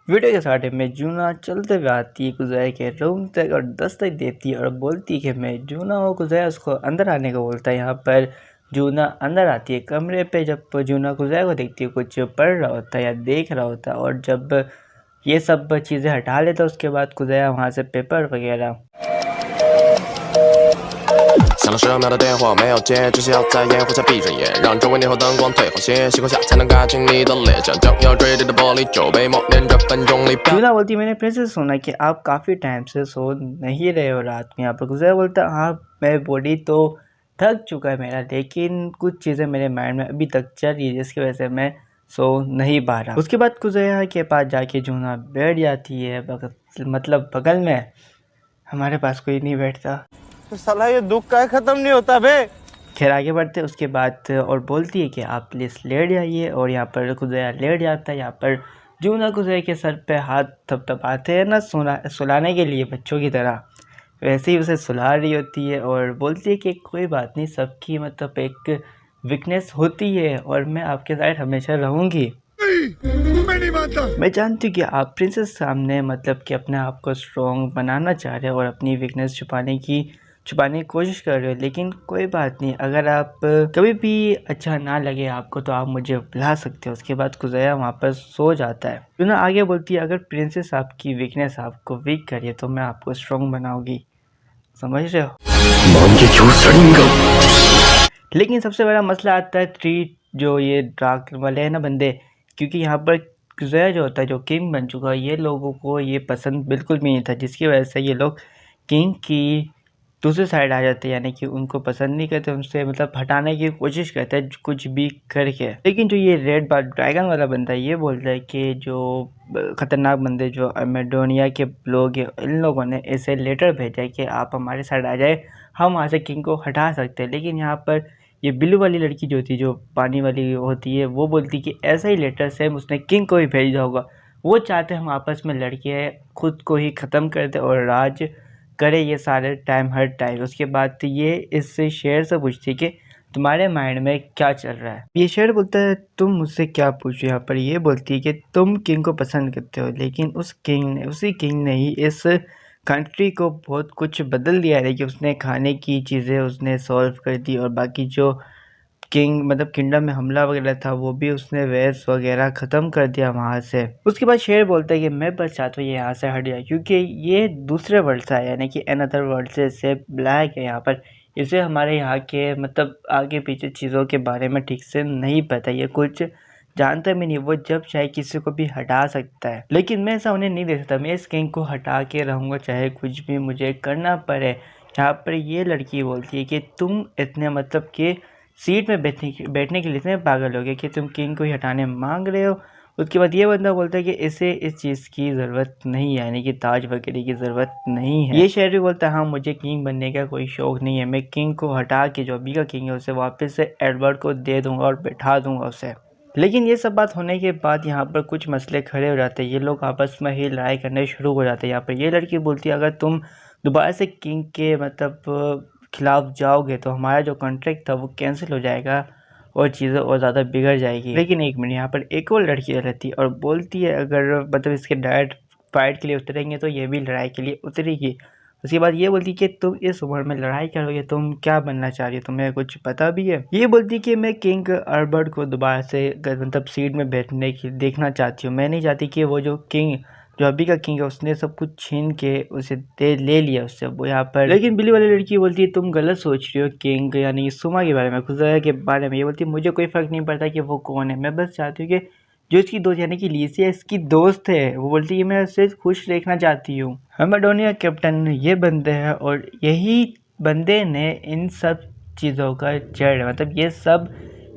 Video के starting में जूना चलते हुए आती है कुज़ाई के रूम तक और दस्तक देती है और बोलती है कि मैं जूना हूँ। कुज़ाई उसको अंदर आने को बोलता है। यहाँ पर जूना अंदर आती है कमरे पे। जब जूना कुज़ाई को देखती है कुछ पढ़ रहा होता है या देख रहा होता है, और जब ये सब चीज़ें हटा लेता है उसके बाद कुज़ाई वहाँ से पेपर वगैरह 响了10秒的电话没有接，只需要在掩护下闭着眼，让周围霓虹灯光退后些，细光下才能看清你的脸，像将要坠地的玻璃就被默念着分钟里。जूना बोलती है मैंने प्रिंसेस सुना कि आप काफ़ी टाइम से सो नहीं रहे हो रात में। यहाँ पर कुज़ाई बोलता है हाँ, मैं बॉडी तो थक चुका है मेरा, लेकिन कुछ चीज़ें मेरे माइंड में अभी तक चल रही है जिसकी वजह से मैं सो नहीं पा रहा। उसके बाद कुज़ाई के पास जाके जूना बैठ जाती है। मतलब बगल में हमारे पास कोई नहीं बैठता तो साला ये दुख का खत्म नहीं होता बे। खैर आगे बढ़ते उसके बाद और बोलती है कि आप प्लीज़ लेट जाइए, और यहाँ पर कुज़ाई लेट जाता है। यहाँ पर जूना कुज़ाई के सर पे हाथ थपथपाते हैं ना सुलाने के लिए बच्चों की तरह, वैसे ही उसे सुला रही होती है और बोलती है कि कोई बात नहीं, सबकी मतलब एक वीकनेस होती है और मैं आपके साथ हमेशा रहूँगी। मैं नहीं मानता। मैं जानती हूँ कि आप प्रिंसेस सामने मतलब कि अपने आप को स्ट्रॉन्ग बनाना चाह रहे हो और अपनी वीकनेस छुपाने की कोशिश कर रहे हो, लेकिन कोई बात नहीं, अगर आप कभी भी अच्छा ना लगे आपको तो आप मुझे बुला सकते हो। उसके बाद कुज़ाई वहाँ पर सो जाता है। जूना आगे बोलती है अगर प्रिंसेस आपकी वीकनेस आपको वीक करे तो मैं आपको स्ट्रॉन्ग बनाऊंगी, समझ रहे हो। लेकिन सबसे बड़ा मसला आता है थ्री जो ये डार्क वाले हैं ना बंदे, क्योंकि यहाँ पर कुज़ाई जो होता है जो किंग बन चुका है, ये लोगों को ये पसंद बिल्कुल भी नहीं था, जिसकी वजह से ये लोग किंग की दूसरी साइड आ जाते हैं, यानी कि उनको पसंद नहीं करते, उनसे मतलब हटाने की कोशिश करते हैं कुछ भी करके। लेकिन जो ये रेड बार ड्रैगन वाला बंदा है ये बोलता है कि जो ख़तरनाक बंदे जो अमेडोनिया के लोग हैं, इन लोगों ने ऐसे लेटर भेजा है कि आप हमारे साइड आ जाए, हम वहाँ से किंग को हटा सकते हैं। लेकिन यहाँ पर ये ब्लू वाली लड़की जो थी जो पानी वाली होती है वो बोलती कि ऐसा ही लेटर सेम उसने किंग को ही भेजा होगा। वो चाहते हम आपस में लड़के खुद को ही ख़त्म कर दे और राज करे ये सारे टाइम हर टाइम। उसके बाद ये इससे शेर से पूछती कि तुम्हारे माइंड में क्या चल रहा है। ये शेर बोलता है तुम मुझसे क्या पूछो। यहाँ पर ये बोलती है कि तुम किंग को पसंद करते हो, लेकिन उसी किंग ने ही इस कंट्री को बहुत कुछ बदल दिया है कि उसने खाने की चीज़ें उसने सॉल्व कर दी, और बाकी जो किंग मतलब किंगडम में हमला वगैरह था वो भी उसने वेस वगैरह ख़त्म कर दिया वहाँ से। उसके बाद शेर बोलता है कि मैं बस चाहता हूँ ये यहाँ से हट जाए, क्योंकि ये दूसरे वर्ल्ड से आया, यानी कि अनदर वर्ल्ड से इसे ब्लैक है यहाँ पर। इसे हमारे यहाँ के मतलब आगे पीछे चीज़ों के बारे में ठीक से नहीं पता, ये कुछ जानता भी नहीं। वो जब चाहे किसी को भी हटा सकता है, लेकिन मैं ऐसा उन्हें नहीं दे सकता। मैं इस किंग को हटा के रहूँगा चाहे कुछ भी मुझे करना पड़े। यहाँ पर ये लड़की बोलती है कि तुम इतने मतलब कि सीट में बैठने के लिए इतने पागल हो गए कि तुम किंग को ही हटाने मांग रहे हो। उसके बाद ये बंदा बोलता है कि इसे इस चीज़ की ज़रूरत नहीं है, यानी कि ताज वगैरह की ज़रूरत नहीं है। ये शेर भी बोलता है हाँ, मुझे किंग बनने का कोई शौक़ नहीं है, मैं किंग को हटा के जो अभी का किंग है उसे वापस से एडवर्ड को दे दूँगा और बैठा दूँगा उसे। लेकिन ये सब बात होने के बाद यहाँ पर कुछ मसले खड़े हो जाते हैं। ये लोग आपस में ही लड़ाई करने शुरू हो जाते हैं। यहाँ पर ये लड़की बोलती है अगर तुम दोबारा से किंग के मतलब खिलाफ जाओगे तो हमारा जो कॉन्ट्रैक्ट था वो कैंसिल हो जाएगा और चीज़ें और ज़्यादा बिगड़ जाएगी। लेकिन एक मिनट, यहाँ पर एक और लड़की रहती है और बोलती है अगर मतलब इसके डैड फाइट के लिए उतरेंगे तो ये भी लड़ाई के लिए उतरेगी। उसके बाद ये बोलती है कि तुम इस उम्र में लड़ाई करोगे, तुम क्या बनना चाह रही हो, तुम्हें कुछ पता भी है। ये बोलती है कि मैं किंग अल्बर्ट को दोबारा से मतलब सीट में बैठने की देखना चाहती हूँ। मैं नहीं चाहती कि वो जो अभी का किंग है उसने सब कुछ छीन के उसे ले लिया उससे वो यहाँ पर। लेकिन बिल्ली वाली लड़की बोलती है तुम गलत सोच रही हो किंग यानी सुमा के बारे में, कुज़ाई के बारे में। ये बोलती है मुझे कोई फ़र्क नहीं पड़ता कि वो कौन है, मैं बस चाहती हूँ कि जो इसकी दोस्त यानी कि लीसिया इसकी दोस्त है, वो बोलती है मैं उसे खुश देखना चाहती हूँ। अमेडोनिया कैप्टन ये बंदे हैं और यही बंदे ने इन सब चीज़ों का जड़ मतलब ये सब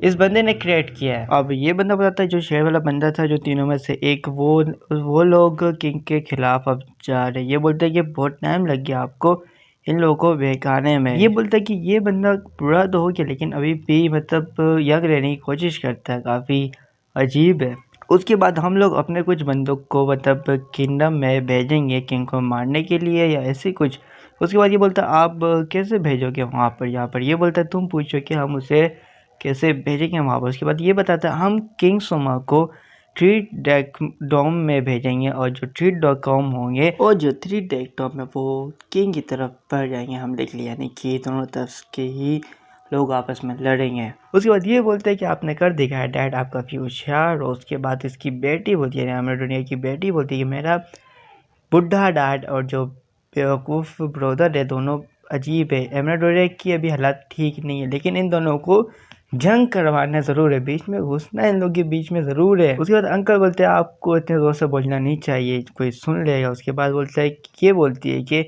इस बंदे ने क्रिएट किया है। अब ये बंदा बताता है जो शेर वाला बंदा था जो तीनों में से एक, वो लोग किंग के खिलाफ अब जा रहे। ये बोलते हैं कि बहुत टाइम लग गया आपको इन लोगों को बहकाने में। ये बोलता है कि ये बंदा बुरा तो हो गया लेकिन अभी भी मतलब यंग रहने की कोशिश करता है, काफ़ी अजीब है। उसके बाद हम लोग अपने कुछ बंदों को मतलब किंगडम में भेजेंगे किंग को मारने के लिए या ऐसे कुछ। उसके बाद ये बोलता है आप कैसे भेजोगे वहाँ पर। यहाँ पर ये बोलता है तुम पूछो कि हम उसे कैसे भेजेंगे वहाँ पर। उसके बाद ये बताता है हम किंग सुमा को थ्री डेक डॉम में भेजेंगे और जो थ्री डॉम होंगे और जो थ्री डेक डॉम है वो किंग की तरफ बढ़ जाएंगे हमले के लिए, यानी कि दोनों तरफ के ही लोग आपस में लड़ेंगे। उसके बाद ये बोलते हैं कि आपने कर दिखाया डैड, आप काफ़ी होशियार हो। उसके बाद इसकी बेटी बोलती है, एमेडोनिया की बेटी बोलती है कि मेरा बुढ़ा डैड और जो बेवकूफ़ ब्रदर है दोनों अजीब है। एमेडोनिया की अभी हालत ठीक नहीं है, लेकिन इन दोनों को जंग करवाना ज़रूर है, बीच में घुसना इन लोगों के बीच में ज़रूर है। उसके बाद अंकल बोलते हैं आपको इतने ज़ोर से बोलना नहीं चाहिए, कोई सुन लेगा। उसके बाद बोलता है ये बोलती है कि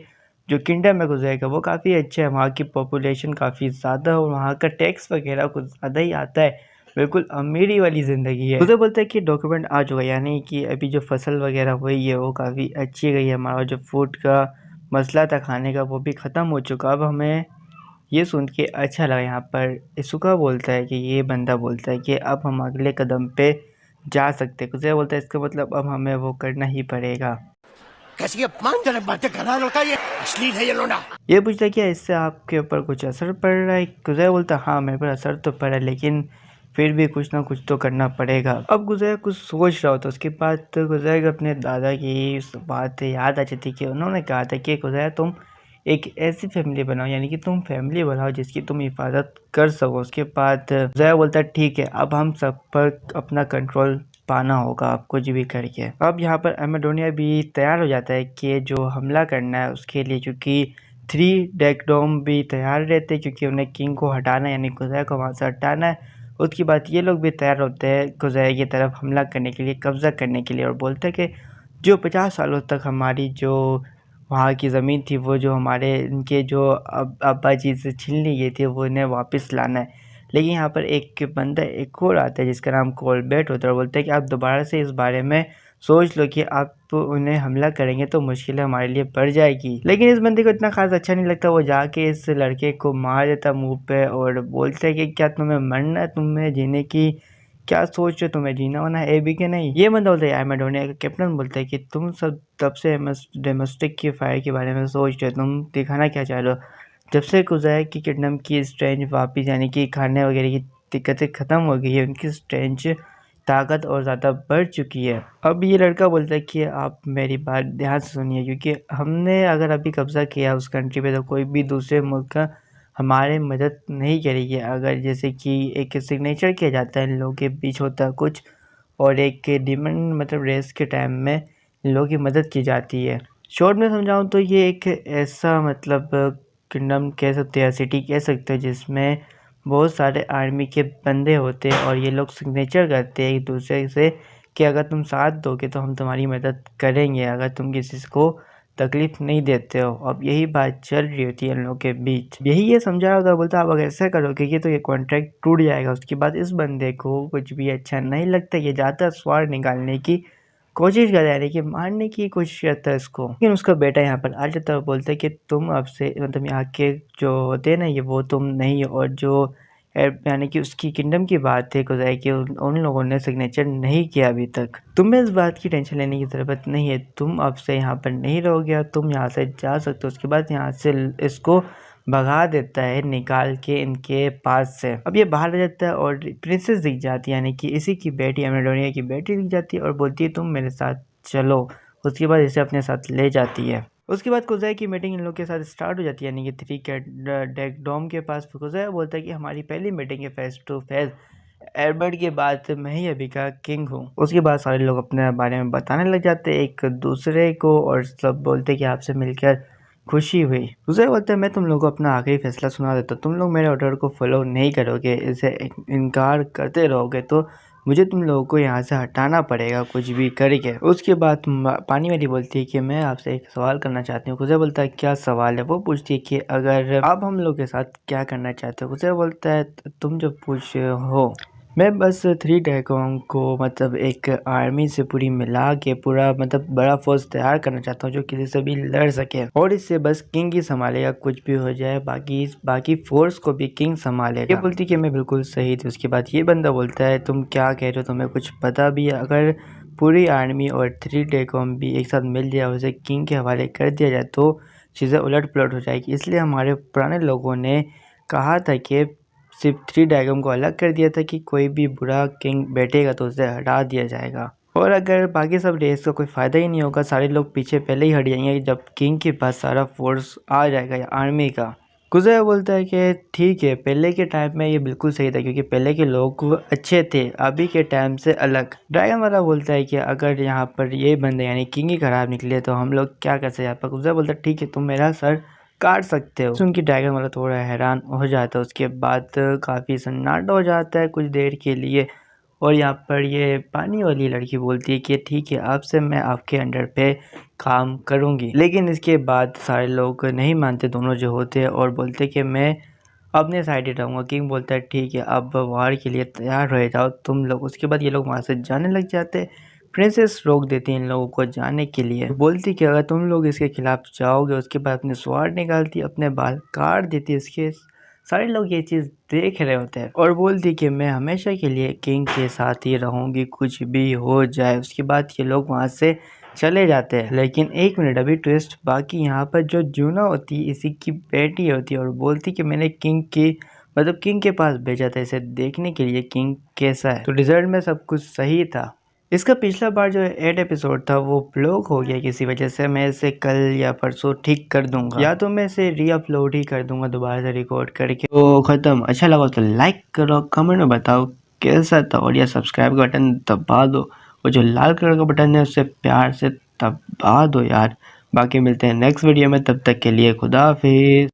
जो किंगडम में गुजरेगा वो काफ़ी अच्छा है, वहाँ की पॉपुलेशन काफ़ी ज़्यादा है और वहाँ का टैक्स वगैरह कुछ ज़्यादा ही आता है, बिल्कुल अमीरी वाली ज़िंदगी है। उसे बोलता है कि डॉक्यूमेंट आ चुका है, यानी कि अभी जो फसल वगैरह हुई है वो काफ़ी अच्छी गई है, हमारा जो फूड का मसला था खाने का वो भी ख़त्म हो चुका। अब हमें ये सुन के अच्छा लगा। यहाँ पर इसुका बोलता है कि ये बंदा बोलता है कि अब हम अगले कदम पे जा सकते हैं। कुछ बोलता है इसका मतलब अब हमें वो करना ही पड़ेगा। कैसी अपमानजनक बातें कर रहा है लड़का, ये अश्लील है ये लोंडा। ये पूछता है क्या इससे आपके ऊपर कुछ असर पड़ रहा है। गुजर बोलता है हाँ मेरे पर असर तो पड़ा है, लेकिन फिर भी कुछ ना कुछ तो करना पड़ेगा। अब गुजर कुछ सोच रहा होता, उसके बाद गुजर अपने दादा की बात याद आ जाती कि उन्होंने कहा था कि गुजर तुम एक ऐसी फैमिली बनाओ, यानी कि तुम फैमिली बनाओ जिसकी तुम हिफाजत कर सको। उसके बाद गुजर बोलता है ठीक है, अब हम सब पर अपना कंट्रोल पाना होगा आप कुछ भी करके। अब यहाँ पर एमेडोनिया भी तैयार हो जाता है कि जो हमला करना है उसके लिए, क्योंकि थ्री डेकडोम भी तैयार रहते हैं क्योंकि उन्हें किंग को हटाना है, यानी कुजै को वहाँ से हटाना है। उसके बाद ये लोग भी तैयार होते हैं कुजै की तरफ हमला करने के लिए, कब्जा करने के लिए, और बोलते हैं कि जो 50 सालों तक हमारी जो वहाँ की ज़मीन थी वो जो हमारे इनके जो अब्बा जी से छीन ली गई थी वो इन्हें वापस लाना है। लेकिन यहाँ पर एक बंदा एक और आता है जिसका नाम कोलबर्ट होता है और बोलता है कि आप दोबारा से इस बारे में सोच लो कि आप उन्हें हमला करेंगे तो मुश्किल हमारे लिए बढ़ जाएगी। लेकिन इस बंदे को इतना खास अच्छा नहीं लगता, वो जाके इस लड़के को मार देता मुंह पे और बोलता है कि क्या तुम्हें मरना है, तुम्हें जीने की क्या सोच रहे हो, तुम्हें जीना होना है भी कि नहीं। ये बंदा बोलता है एमेडोनिया का कैप्टन बोलता है कि तुम सब तब से डोमेस्टिक की फायर के बारे में सोच रहे हो, तुम दिखाना क्या चाह रहे हो। जब से गुजरात की किंगडम की स्ट्रेंज वापस, यानी कि खाने वगैरह की दिक्कतें ख़त्म हो गई है, उनकी स्ट्रेंज ताकत और ज़्यादा बढ़ चुकी है। अब ये लड़का बोलता है कि आप मेरी बात ध्यान से सुनिए, क्योंकि हमने अगर अभी कब्ज़ा किया उस कंट्री पे तो कोई भी दूसरे मुल्क का हमारे मदद नहीं करेगी। अगर जैसे कि एक सिग्नेचर किया जाता है इन लोगों के बीच होता है कुछ, और एक डिमांड मतलब रेस के टाइम में इन लोगों की मदद की जाती है। शॉर्ट में समझाऊँ तो ये एक ऐसा मतलब किंगडम कह सकते हैं, सिटी कह सकते हैं, जिसमें बहुत सारे आर्मी के बंदे होते हैं और ये लोग सिग्नेचर करते हैं एक दूसरे से कि अगर तुम साथ दोगे तो हम तुम्हारी मदद करेंगे, अगर तुम किसी को तकलीफ नहीं देते हो। अब यही बात चल रही होती है इन लोगों के बीच, यही ये समझा होगा। बोलता आप अगर ऐसा करोगे कि तो ये कॉन्ट्रैक्ट टूट जाएगा। उसके बाद इस बंदे को कुछ भी अच्छा नहीं लगता, ये ज़्यादा स्वार निकालने की कोशिश कर रहा है कि मारने की कोशिश करता है इसको। लेकिन उसका बेटा यहाँ पर आ जाता है और बोलता है कि तुम अब से मतलब यहाँ के जो होते हैं ना ये वो तुम नहीं हो, और जो यानी कि उसकी किंगडम की बात है गुजरात की, उन लोगों ने सिग्नेचर नहीं किया अभी तक। तुम्हें इस बात की टेंशन लेने की ज़रूरत नहीं है, तुम अब से यहाँ पर नहीं रहोगे, तुम यहाँ से जा सकते हो। उसके बाद यहाँ से इसको भगा देता है निकाल के इनके पास से। अब ये बाहर आ जाता है और प्रिंसेस दिख जाती है, यानी कि इसी की बेटी एमेडोनिया की बेटी दिख जाती है और बोलती है तुम मेरे साथ चलो। उसके बाद इसे अपने साथ ले जाती है। उसके बाद कुजै की मीटिंग इन लोग के साथ स्टार्ट हो जाती है, यानी कि थ्री डेकडोम के पास। कुजै बोलता है कि हमारी पहली मीटिंग है फेस टू फेस, एडवर्ड के बाद मैं ही अभी का किंग हूँ। उसके बाद सारे लोग अपने बारे में बताने लग जाते हैं एक दूसरे को और सब बोलते हैं कि आपसे मिलकर खुशी हुई। दूसरे बोलते हैं मैं तुम लोगों को अपना आखिरी फैसला सुना देता हूँ, तुम लोग मेरे ऑर्डर को फॉलो नहीं करोगे, इसे इनकार करते रहोगे तो मुझे तुम लोगों को यहाँ से हटाना पड़ेगा कुछ भी करके। उसके बाद पानी वाली बोलती है कि मैं आपसे एक सवाल करना चाहती हूँ। कुजै बोलता है क्या सवाल है। वो पूछती है कि अगर आप हम लोग के साथ क्या करना चाहते हो। कुजै बोलता है तुम जो पूछ हो, मैं बस थ्री डेकों को मतलब एक आर्मी से पूरी मिला के पूरा मतलब बड़ा फोर्स तैयार करना चाहता हूँ जो किसी से भी लड़ सके, और इससे बस किंग ही संभालेगा, कुछ भी हो जाए बाकी फोर्स को भी किंग संभालेगा। ये बोलती कि मैं बिल्कुल सही थी। उसके बाद ये बंदा बोलता है तुम क्या कह रहे हो, तुम्हें कुछ पता भी है। अगर पूरी आर्मी और थ्री डेकों भी एक साथ मिल जाए उसे किंग के हवाले कर दिया जाए तो चीज़ें उलट पुलट हो जाएगी। इसलिए हमारे पुराने लोगों ने कहा था कि सिर्फ 3 ड्रैगन को अलग कर दिया था कि कोई भी बुरा किंग बैठेगा तो उसे हटा दिया जाएगा, और अगर बाकी सब रेस का कोई फ़ायदा ही नहीं होगा, सारे लोग पीछे पहले ही हट जाएंगे जब किंग के पास सारा फोर्स आ जाएगा या आर्मी का। कुज़ाया बोलता है कि ठीक है, पहले के टाइम में ये बिल्कुल सही था क्योंकि पहले के लोग अच्छे थे, अभी के टाइम से अलग। ड्रैगन वाला बोलता है कि अगर यहाँ पर ये बंदे यानी किंग ही खराब निकले तो हम लोग क्या कर सकते हैं। पर कुज़ाया बोलता है ठीक है, तुम मेरा सर काट सकते हो। उनकी ड्रैगन वाला थोड़ा हैरान हो जाता है। उसके बाद काफ़ी सन्नाटा हो जाता है कुछ देर के लिए, और यहाँ पर ये पानी वाली लड़की बोलती है कि ठीक है, अब से मैं आपके अंडर पे काम करूँगी। लेकिन इसके बाद सारे लोग नहीं मानते, दोनों जो होते हैं, और बोलते कि मैं अपने साइड ही रहूँगा। किंग बोलता है ठीक है, अब वार के लिए तैयार हो जाओ तुम लोग। उसके बाद ये लोग वहाँ से जाने लग जाते हैं। प्रिंसेस रोक देती है इन लोगों को जाने के लिए, बोलती कि अगर तुम लोग इसके खिलाफ जाओगे, उसके बाद अपने स्वॉर्ड निकालती, अपने बाल काट देती है इसके। सारे लोग ये चीज़ देख रहे होते हैं और बोलती कि मैं हमेशा के लिए किंग के साथ ही रहूँगी, कुछ भी हो जाए। उसके बाद ये लोग वहाँ से चले जाते हैं। लेकिन एक मिनट, अभी ट्विस्ट बाकी। यहाँ पर जो जूना होती है इसी की बेटी होती है, और बोलती कि मैंने किंग के पास भेजा था इसे देखने के लिए किंग कैसा है। तो रिजल्ट में सब कुछ सही था। इसका पिछला बार जो 8 एपिसोड था वो ब्लॉक हो गया किसी वजह से। मैं इसे कल या परसों ठीक कर दूंगा, या तो मैं इसे रीअपलोड ही कर दूंगा दोबारा से रिकॉर्ड करके। तो ख़त्म। अच्छा लगा तो लाइक करो, कमेंट में बताओ कैसा था, और या सब्सक्राइब का बटन दबा दो, और जो लाल कलर का बटन है उसे प्यार से दबा दो यार। बाकी मिलते हैं नेक्स्ट वीडियो में, तब तक के लिए खुदा हाफिज़।